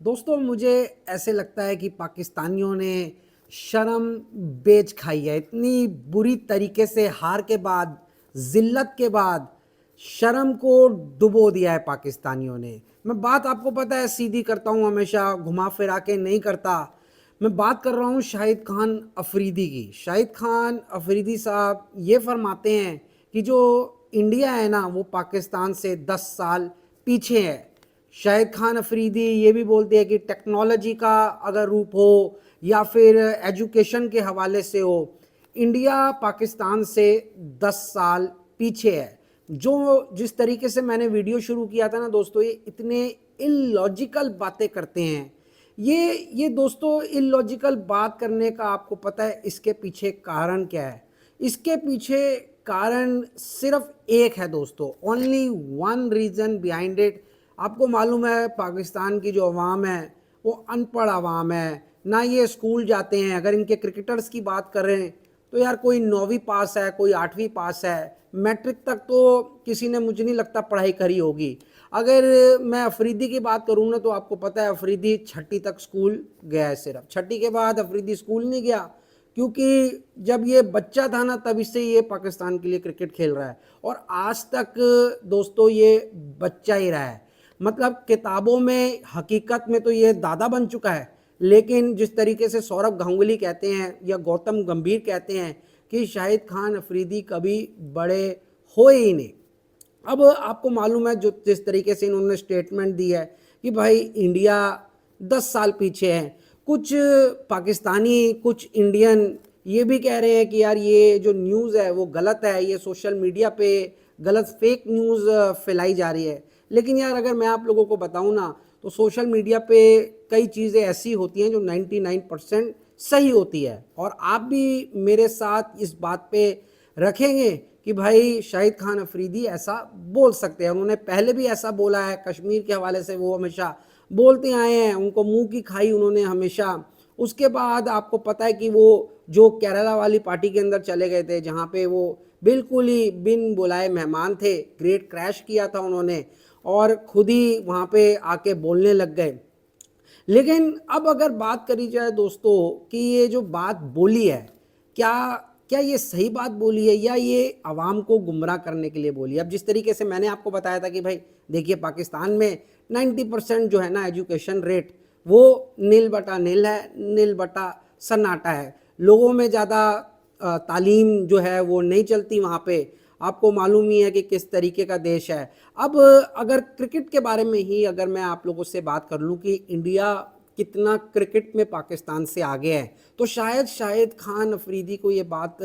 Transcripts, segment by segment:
दोस्तों मुझे ऐसे लगता है कि पाकिस्तानियों ने शर्म बेच खाई है। इतनी बुरी तरीके से हार के बाद, जिल्लत के बाद शर्म को डुबो दिया है पाकिस्तानियों ने। मैं बात आपको पता है सीधी करता हूँ, हमेशा घुमा फिरा के नहीं करता। मैं बात कर रहा हूँ शाहिद खान अफरीदी की। शाहिद खान अफरीदी साहब ये फरमाते हैं कि जो इंडिया है ना वो पाकिस्तान से 10 साल पीछे है। शाहिद खान अफरीदी ये भी बोलते हैं कि टेक्नोलॉजी का अगर रूप हो या फिर एजुकेशन के हवाले से हो, इंडिया पाकिस्तान से 10 साल पीछे है। जो जिस तरीके से मैंने वीडियो शुरू किया था ना दोस्तों, ये इतने इलॉजिकल बातें करते हैं। ये दोस्तों इलॉजिकल बात करने का आपको पता है इसके पीछे कारण क्या है? इसके पीछे कारण सिर्फ एक है दोस्तों, only one reason behind it. आपको मालूम है पाकिस्तान की जो अवाम है वो अनपढ़ अवाम है, ना ये स्कूल जाते हैं। अगर इनके क्रिकेटर्स की बात करें तो यार कोई 9वीं पास है, कोई 8वीं पास है, मैट्रिक तक तो किसी ने मुझे नहीं लगता पढ़ाई करी होगी। अगर मैं अफरीदी की बात करूँ ना तो आपको पता है अफरीदी 6ठी तक स्कूल गया है, सिर्फ 6ठी के बाद अफरीदी स्कूल नहीं गया। क्योंकि जब ये बच्चा था ना तब इससे ये पाकिस्तान के लिए क्रिकेट खेल रहा है और आज तक दोस्तों ये बच्चा ही रहा है। मतलब किताबों में, हकीकत में तो ये दादा बन चुका है, लेकिन जिस तरीके से सौरभ गांगुली कहते हैं या गौतम गंभीर कहते हैं कि शाहिद खान अफरीदी कभी बड़े हुए ही नहीं। अब आपको मालूम है जो जिस तरीके से इन्होंने स्टेटमेंट दी है कि भाई इंडिया 10 साल पीछे है। कुछ पाकिस्तानी, कुछ इंडियन ये भी कह रहे हैं कि यार ये जो न्यूज़ है वो गलत है, ये सोशल मीडिया पे गलत फेक न्यूज़ फैलाई जा रही है। लेकिन यार अगर मैं आप लोगों को बताऊं ना तो सोशल मीडिया पे कई चीज़ें ऐसी होती हैं जो 99% सही होती है। और आप भी मेरे साथ इस बात पे रखेंगे कि भाई शाहिद खान अफरीदी ऐसा बोल सकते हैं। उन्होंने पहले भी ऐसा बोला है, कश्मीर के हवाले से वो हमेशा बोलते आए हैं, उनको मुंह की खाई उन्होंने हमेशा। उसके बाद आपको पता है कि वो जो केरला वाली पार्टी के अंदर चले गए थे जहाँ पे वो बिल्कुल ही बिन बुलाए मेहमान थे, ग्रेट क्रैश किया था उन्होंने और खुद ही वहाँ पे आके बोलने लग गए। लेकिन अब अगर बात करी जाए दोस्तों कि ये जो बात बोली है, क्या क्या ये सही बात बोली है या ये आवाम को गुमराह करने के लिए बोली है? अब जिस तरीके से मैंने आपको बताया था कि भाई देखिए पाकिस्तान में 90% जो है ना एजुकेशन रेट वो नील बटा नील है, नील बटा सन्नाटा है। लोगों में ज़्यादा तालीम जो है वो नहीं चलती वहाँ पे। आपको मालूम ही है कि किस तरीके का देश है। अब अगर क्रिकेट के बारे में ही अगर मैं आप लोगों से बात कर लूँ कि इंडिया कितना क्रिकेट में पाकिस्तान से आगे है, तो शायद शाहिद खान अफरीदी को ये बात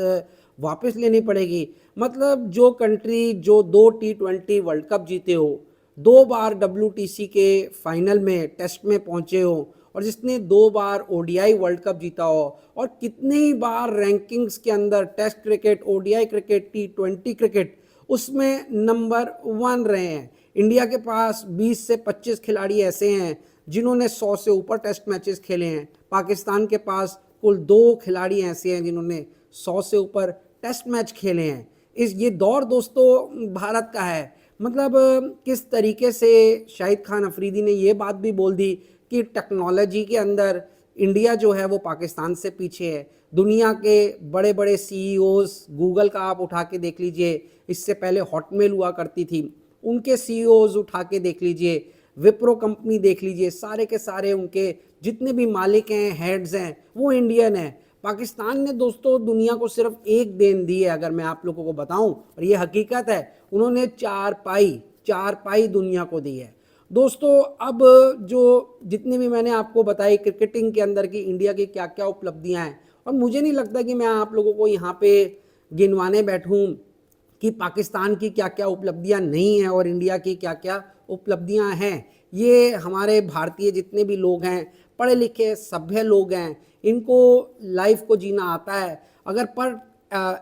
वापस लेनी पड़ेगी। मतलब जो कंट्री जो 2 T20 वर्ल्ड कप जीते हो, 2 बार WTC के फाइनल में टेस्ट में पहुंचे हो और जिसने 2 बार ODI वर्ल्ड कप जीता हो और कितनी बार रैंकिंग्स के अंदर test cricket, ODI cricket, T20 cricket उसमें नंबर 1 रहे हैं। इंडिया के पास 20 से 25 खिलाड़ी ऐसे हैं जिन्होंने 100 से ऊपर टेस्ट मैचेस खेले हैं। पाकिस्तान के पास कुल 2 खिलाड़ी ऐसे हैं जिन्होंने 100 से ऊपर टेस्ट मैच खेले हैं। इस ये दौर दोस्तों भारत का है। मतलब किस तरीके से शाहिद खान अफरीदी ने ये बात भी बोल दी कि टेक्नोलॉजी के अंदर इंडिया जो है वो पाकिस्तान से पीछे है। दुनिया के बड़े बड़े CEOs, गूगल का आप उठा के देख लीजिए, इससे पहले हॉटमेल हुआ करती थी, उनके CEOs उठा के देख लीजिए, विप्रो कंपनी देख लीजिए, सारे के सारे उनके जितने भी मालिक हैं, हेड्स हैं, वो इंडियन हैं। पाकिस्तान ने दोस्तों दुनिया को सिर्फ एक देन दी है अगर मैं आप लोगों को बताऊं, और ये हकीकत है, उन्होंने 4 पाई दुनिया को दी है दोस्तों। अब जो जितनी भी मैंने आपको बताई क्रिकेटिंग के अंदर की इंडिया की क्या क्या उपलब्धियां हैं, और मुझे नहीं लगता कि मैं आप लोगों को यहाँ पे गिनवाने बैठूं कि पाकिस्तान की क्या क्या उपलब्धियां नहीं हैं और इंडिया की क्या क्या उपलब्धियां हैं। ये हमारे भारतीय जितने भी लोग हैं, पढ़े लिखे सभ्य लोग हैं, इनको लाइफ को जीना आता है। अगर पर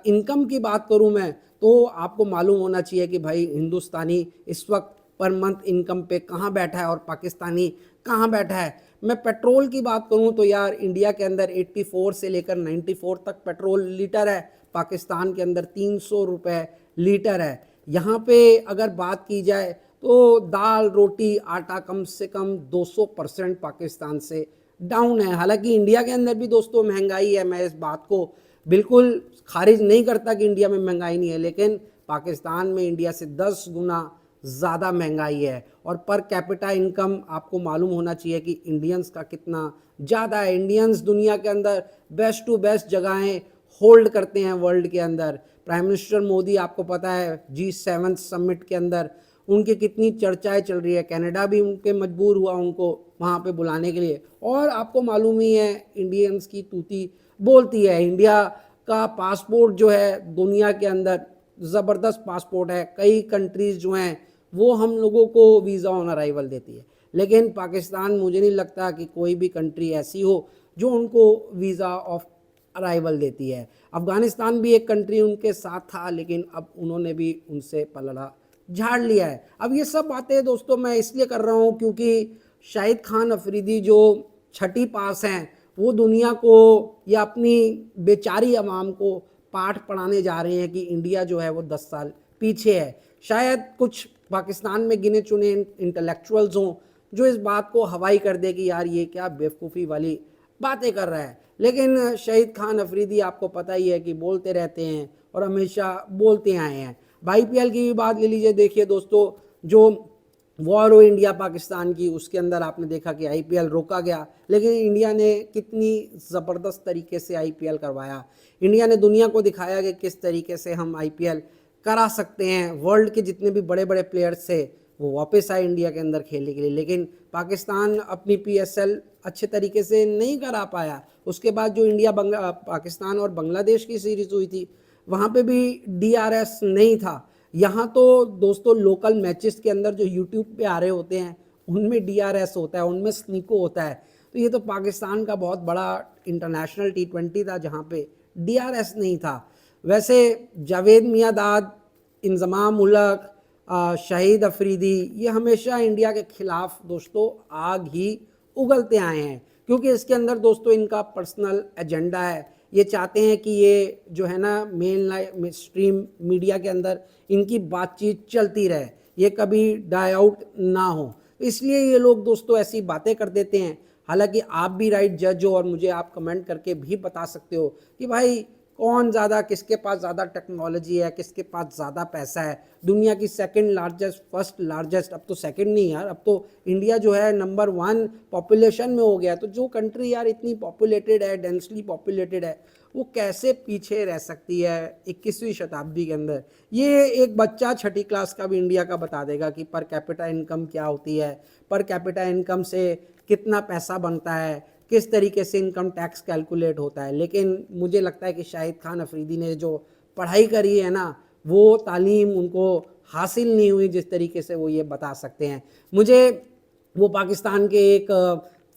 इनकम की बात करूं मैं तो आपको मालूम होना चाहिए कि भाई हिंदुस्तानी इस वक्त पर मंथ इनकम पे कहाँ बैठा है और पाकिस्तानी कहाँ बैठा है। मैं पेट्रोल की बात करूं तो यार इंडिया के अंदर 84 से लेकर 94 तक पेट्रोल लीटर है, पाकिस्तान के अंदर 300 रुपये लीटर है। यहाँ पे अगर बात की जाए तो दाल रोटी आटा कम से कम 200% पाकिस्तान से डाउन है। हालांकि इंडिया के अंदर भी दोस्तों महंगाई है, मैं इस बात को बिल्कुल खारिज नहीं करता कि इंडिया में महंगाई नहीं है, लेकिन पाकिस्तान में इंडिया से 10 गुना ज़्यादा महंगाई है। और पर कैपिटा इनकम आपको मालूम होना चाहिए कि इंडियंस का कितना ज़्यादा है। इंडियंस दुनिया के अंदर बेस्ट टू बेस्ट जगहें होल्ड करते हैं वर्ल्ड के अंदर। प्राइम मिनिस्टर मोदी आपको पता है G7 समिट के अंदर उनकी कितनी चर्चाएं चल रही है। कनाडा भी उनके मजबूर हुआ उनको वहाँ पे बुलाने के लिए। और आपको मालूम ही है इंडियंस की तूती बोलती है। इंडिया का पासपोर्ट जो है दुनिया के अंदर ज़बरदस्त पासपोर्ट है। कई कंट्रीज़ जो हैं वो हम लोगों को वीज़ा ऑन अराइवल देती है, लेकिन पाकिस्तान मुझे नहीं लगता कि कोई भी कंट्री ऐसी हो जो उनको वीज़ा ऑफ अराइवल देती है। अफ़गानिस्तान भी एक कंट्री उनके साथ था, लेकिन अब उन्होंने भी उनसे पलड़ा झाड़ लिया है। अब ये सब बातें दोस्तों मैं इसलिए कर रहा हूँ क्योंकि शाहिद खान अफरीदी जो छठी पास हैं वो दुनिया को या अपनी बेचारी अवाम को पाठ पढ़ाने जा रहे हैं कि इंडिया जो है वो 10 साल पीछे है। शायद कुछ पाकिस्तान में गिने चुने इंटेलेक्चुअल्स हों जो इस बात को हवाई कर दे कि यार ये क्या बेवकूफ़ी वाली बातें कर रहा है, लेकिन शाहिद खान अफरीदी आपको पता ही है कि बोलते रहते हैं और हमेशा बोलते आए हैं। IPL की भी बात ले लीजिए, देखिए दोस्तों जो वॉर हो इंडिया पाकिस्तान की उसके अंदर आपने देखा कि IPL रोका गया, लेकिन इंडिया ने कितनी ज़बरदस्त तरीके से IPL करवाया। इंडिया ने दुनिया को दिखाया कि किस तरीके से हम IPL करा सकते हैं। वर्ल्ड के जितने भी बड़े बड़े प्लेयर्स थे वो वापस आए इंडिया के अंदर खेलने के लिए, लेकिन पाकिस्तान अपनी PSL अच्छे तरीके से नहीं करा पाया। उसके बाद जो इंडिया पाकिस्तान और बांग्लादेश की सीरीज़ हुई थी वहाँ पे भी DRS नहीं था। यहाँ तो दोस्तों लोकल मैचेस के अंदर जो यूट्यूब पे आ रहे होते हैं उनमें DRS होता है, उनमें स्नीको होता है। तो ये तो पाकिस्तान का बहुत बड़ा इंटरनेशनल T20 था जहाँ पे DRS नहीं था। वैसे जावेद मियांदाद, इंजमाम उलग, शाहिद अफरीदी ये हमेशा इंडिया के खिलाफ दोस्तों आग ही उगलते आए हैं, क्योंकि इसके अंदर दोस्तों इनका पर्सनल एजेंडा है। ये चाहते हैं कि ये जो है ना मेन स्ट्रीम मीडिया के अंदर इनकी बातचीत चलती रहे, ये कभी डाई आउट ना हो, इसलिए ये लोग दोस्तों ऐसी बातें कर देते हैं। हालांकि आप भी राइट जज हो और मुझे आप कमेंट करके भी बता सकते हो कि भाई कौन ज़्यादा, किसके पास ज़्यादा टेक्नोलॉजी है, किसके पास ज़्यादा पैसा है। दुनिया की सेकंड लार्जेस्ट, फर्स्ट लार्जेस्ट, अब तो सेकंड नहीं यार, अब तो इंडिया जो है नंबर 1 पॉपुलेशन में हो गया। तो जो कंट्री यार इतनी पॉपुलेटेड है, डेंसली पॉपुलेटेड है, वो कैसे पीछे रह सकती है 21वीं शताब्दी के अंदर। ये एक बच्चा छठी क्लास का भी इंडिया का बता देगा कि पर कैपिटा इनकम क्या होती है, पर कैपिटा इनकम से कितना पैसा बनता है, किस तरीके से इनकम टैक्स कैलकुलेट होता है। लेकिन मुझे लगता है कि शाहिद खान अफरीदी ने जो पढ़ाई करी है ना वो तालीम उनको हासिल नहीं हुई जिस तरीके से वो ये बता सकते हैं। मुझे वो पाकिस्तान के एक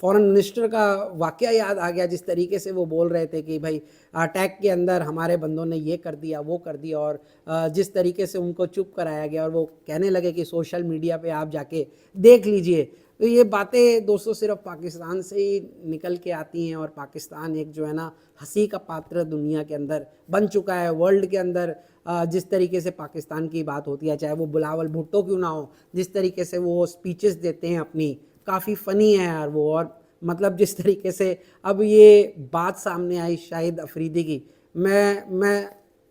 फॉरेन मिनिस्टर का वाकया याद आ गया, जिस तरीके से वो बोल रहे थे कि भाई अटैक के अंदर हमारे बंदों ने ये कर दिया वो कर दिया, और जिस तरीके से उनको चुप कराया गया और वो कहने लगे कि सोशल मीडिया पे आप जाके देख लीजिए। तो ये बातें दोस्तों सिर्फ पाकिस्तान से ही निकल के आती हैं, और पाकिस्तान एक जो है ना हंसी का पात्र दुनिया के अंदर बन चुका है। वर्ल्ड के अंदर जिस तरीके से पाकिस्तान की बात होती है, चाहे वो बिलावल भुट्टो क्यों ना हो, जिस तरीके से वो स्पीचेस देते हैं अपनी, काफ़ी फ़नी है यार वो। और मतलब जिस तरीके से अब ये बात सामने आई शाहिद अफरीदी की, मैं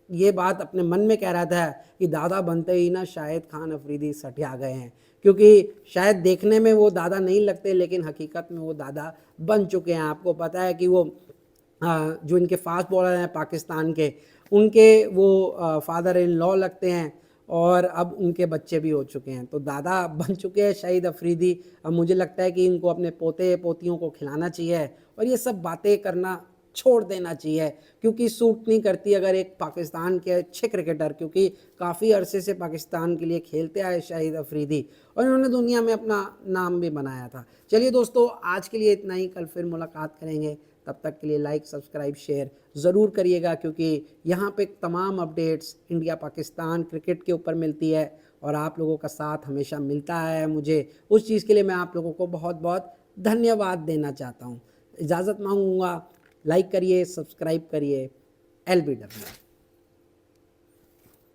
ये बात अपने मन में कह रहा था कि दादा बनते ही ना शाहिद खान अफरीदी सठिया गए हैं, क्योंकि शायद देखने में वो दादा नहीं लगते लेकिन हकीकत में वो दादा बन चुके हैं। आपको पता है कि वो जो इनके फास्ट बॉलर हैं पाकिस्तान के, उनके वो फादर इन लॉ लगते हैं, और अब उनके बच्चे भी हो चुके हैं, तो दादा बन चुके हैं शाहिद अफरीदी। अब मुझे लगता है कि इनको अपने पोते पोतियों को खिलाना चाहिए और ये सब बातें करना छोड़ देना चाहिए, क्योंकि सूट नहीं करती अगर एक पाकिस्तान के अच्छे क्रिकेटर, क्योंकि काफ़ी अरसे से पाकिस्तान के लिए खेलते आए शाहिद अफरीदी और इन्होंने दुनिया में अपना नाम भी बनाया था। चलिए दोस्तों आज के लिए इतना ही, कल फिर मुलाकात करेंगे, तब तक के लिए लाइक सब्सक्राइब शेयर ज़रूर करिएगा, क्योंकि यहाँ पे तमाम अपडेट्स इंडिया पाकिस्तान क्रिकेट के ऊपर मिलती है और आप लोगों का साथ हमेशा मिलता है मुझे। उस चीज़ के लिए मैं आप लोगों को बहुत बहुत धन्यवाद देना चाहता हूँ। इजाज़त मांगूंगा, लाइक करिए, सब्सक्राइब करिए। LBW।